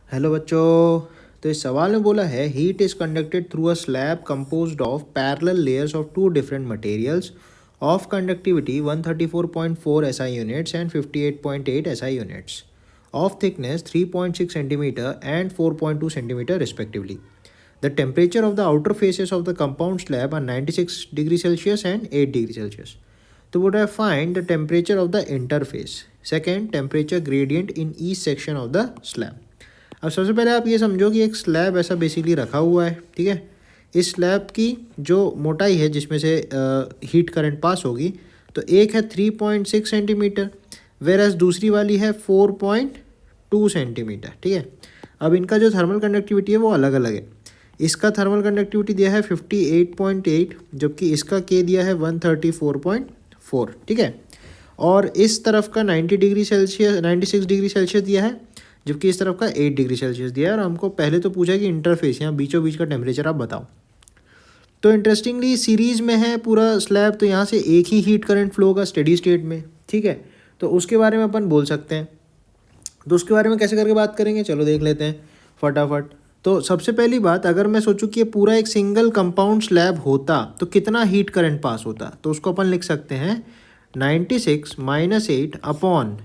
Hello बच्चों। तो इस सवाल में बोला है heat is conducted through a slab composed of parallel layers of two different materials of conductivity 134.4 SI units and 58.8 SI units of thickness 3.6 centimetre and 4.2 centimetre respectively. The temperature of the outer faces of the compound slab are 96 degree Celsius and 8 degree Celsius. So would I find the temperature of the interface? Second, temperature gradient in each section of the slab. अब सबसे पहले आप ये समझो कि एक slab ऐसा basically रखा हुआ है, ठीक है. इस स्लैब की जो मोटाई है जिसमें से हीट करंट पास होगी, तो एक है 3.6 सेंटीमीटर वेर एज दूसरी वाली है 4.2 सेंटीमीटर, ठीक है. अब इनका जो थर्मल कंडक्टिविटी है वो अलग अलग है. इसका थर्मल कंडक्टिविटी दिया है 58.8 जबकि इसका के दिया है 134.4, ठीक है. और इस तरफ का 96 डिग्री सेल्सियस दिया है जबकि इस तरफ का 8 डिग्री सेल्सियस दिया है. और हमको पहले तो पूछा कि इंटरफेस यहाँ बीचों बीच का टेम्परेचर आप बताओ. तो इंटरेस्टिंगली सीरीज में है पूरा स्लैब, तो यहाँ से एक ही हीट करंट फ्लो का स्टेडी स्टेट में, ठीक है. तो उसके बारे में अपन बोल सकते हैं. तो उसके बारे में कैसे करके बात करेंगे, चलो देख लेते हैं फटाफट. तो सबसे पहली बात, अगर मैं सोचूं कि ये पूरा एक सिंगल कंपाउंड स्लैब होता तो कितना हीट करंट पास होता, तो उसको अपन लिख सकते हैं 96 - 8 upon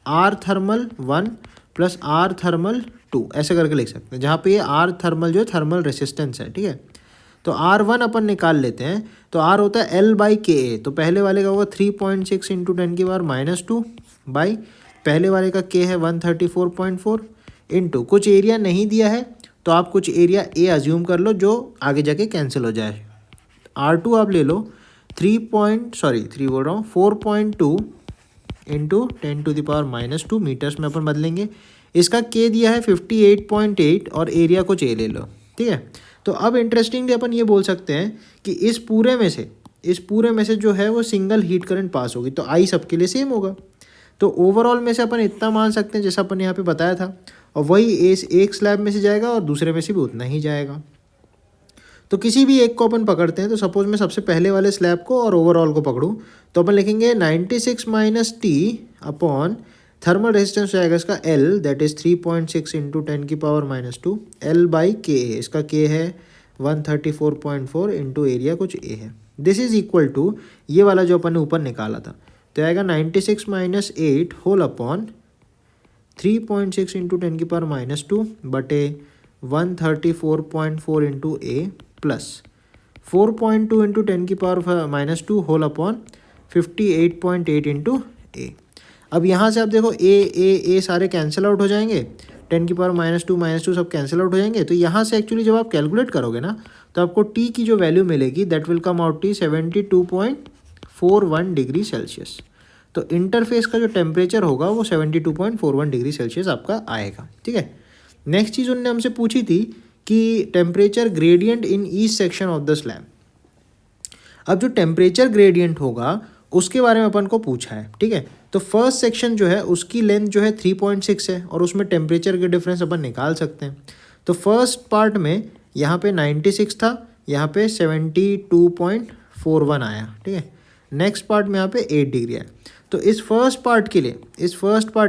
R thermal 1 plus R thermal 2, ऐसे करके लिख सकते हैं. जहाँ पे ये आर थर्मल जो है थर्मल रेसिस्टेंस है, ठीक है. तो R1 अपन निकाल लेते हैं. तो R होता है L/KA. तो पहले वाले का होगा 3.6 इंटू 10⁻², बाई पहले वाले का K है 134.4 इंटू कुछ एरिया नहीं दिया है तो आप कुछ एरिया A अज्यूम कर लो जो आगे जाके कैंसिल हो जाए. R2 आप ले लो 4.2 इंटू 10⁻² मीटर्स में अपन बदलेंगे. इसका K दिया है 58.8 और एरिया कुछ A ले लो, ठीक है. तो अब इंटरेस्टिंगली अपन ये बोल सकते हैं कि इस पूरे में से जो है वो सिंगल हीट करंट पास होगी, तो आई सबके लिए सेम होगा. तो ओवरऑल में से अपन इतना मान सकते हैं जैसा अपन यहाँ पे बताया था, और वही एक स्लैब में से जाएगा और दूसरे में से भी उतना ही जाएगा. तो किसी भी एक को अपन पकड़ते हैं. तो सपोज मैं सबसे पहले वाले स्लैब को और ओवरऑल को पकड़ूं, तो अपन लिखेंगे 96 - T अपॉन थर्मल रेजिस्टेंस जाएगा इसका L, that is 3.6 into 10⁻², L/KA. इसका K है 134.4 इंटू एरिया कुछ A है. दिस इज इक्वल टू ये वाला जो अपन ने ऊपर निकाला था, तो आएगा 96 - 8 होल अपॉन 3.6 इंटू 10⁻² बटे 134.4 into A plus 4.2 into 10⁻² whole upon 58.8 into A. अब यहाँ से आप देखो ए सारे कैंसिल आउट हो जाएंगे, 10⁻² सब कैंसिल आउट हो जाएंगे. तो यहाँ से एक्चुअली जब आप कैलकुलेट करोगे ना, तो आपको टी की जो वैल्यू मिलेगी that will come out T 72.41 degree Celsius. तो इंटरफेस का जो टेम्परेचर होगा वो 72.41 डिग्री सेल्सियस आपका आएगा, ठीक है. नेक्स्ट चीज़ उन्होंने हमसे पूछी थी कि temperature gradient in each section of the slab. अब जो टेम्परेचर ग्रेडियंट होगा उसके बारे में अपन को पूछा है, ठीक है. तो फर्स्ट सेक्शन जो है उसकी लेंथ जो है 3.6 है और उसमें टेम्परेचर के डिफरेंस अपन निकाल सकते हैं. तो फर्स्ट पार्ट में यहाँ पे 96 था, यहाँ पे 72.41 आया, ठीक है. नेक्स्ट पार्ट में यहाँ पे 8 डिग्री है. तो इस फर्स्ट पार्ट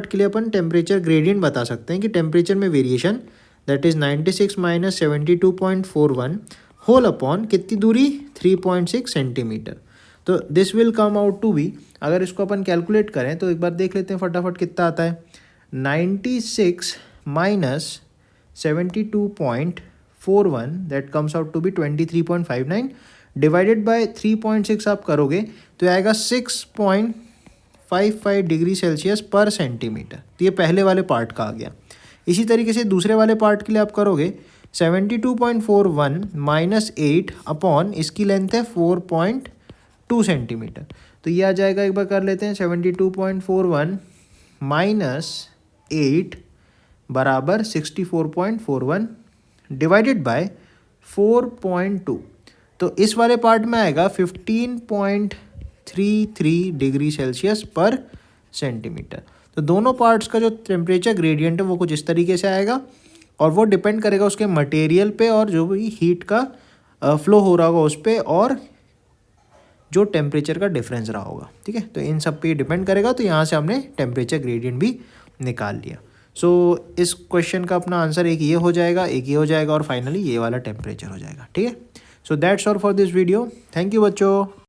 के लिए अपन टेम्परेचर ग्रेडियंट बता सकते हैं कि टेम्परेचर में variation that is 96 - 72.41 whole upon कितनी दूरी 3.6 सेंटीमीटर. तो this will come out to be, अगर इसको अपन कैलकुलेट करें तो एक बार देख लेते हैं फटाफट कितना आता है. 96 - 72.41 that comes out to be 23.59 divided by 3.6 आप करोगे तो आएगा 6.55 डिग्री सेल्सियस पर सेंटीमीटर. तो ये पहले वाले पार्ट का आ गया. इसी तरीके से दूसरे वाले पार्ट के लिए आप करोगे 72.41 - 8 अपॉन इसकी लेंथ है 4.2 सेंटीमीटर. तो ये आ जाएगा, एक बार कर लेते हैं, 72.41 - 8 बराबर 64.41 डिवाइडेड बाय 4.2. तो इस वाले पार्ट में आएगा 15.33 डिग्री सेल्सियस पर सेंटीमीटर. तो दोनों पार्ट्स का जो टेम्परेचर ग्रेडियंट है वो कुछ इस तरीके से आएगा और वो डिपेंड करेगा उसके मटेरियल पे और जो भी हीट का फ्लो हो रहा होगा उस पर और जो टेम्परेचर का डिफरेंस रहा होगा, ठीक है. तो इन सब पे डिपेंड करेगा. तो यहाँ से हमने टेम्परेचर ग्रेडियंट भी निकाल लिया. सो इस क्वेश्चन का अपना आंसर एक ये हो जाएगा, एक ये हो जाएगा और फाइनली ये वाला टेम्परेचर हो जाएगा। ठीक है, so that's all for this video. Thank you बच्चों।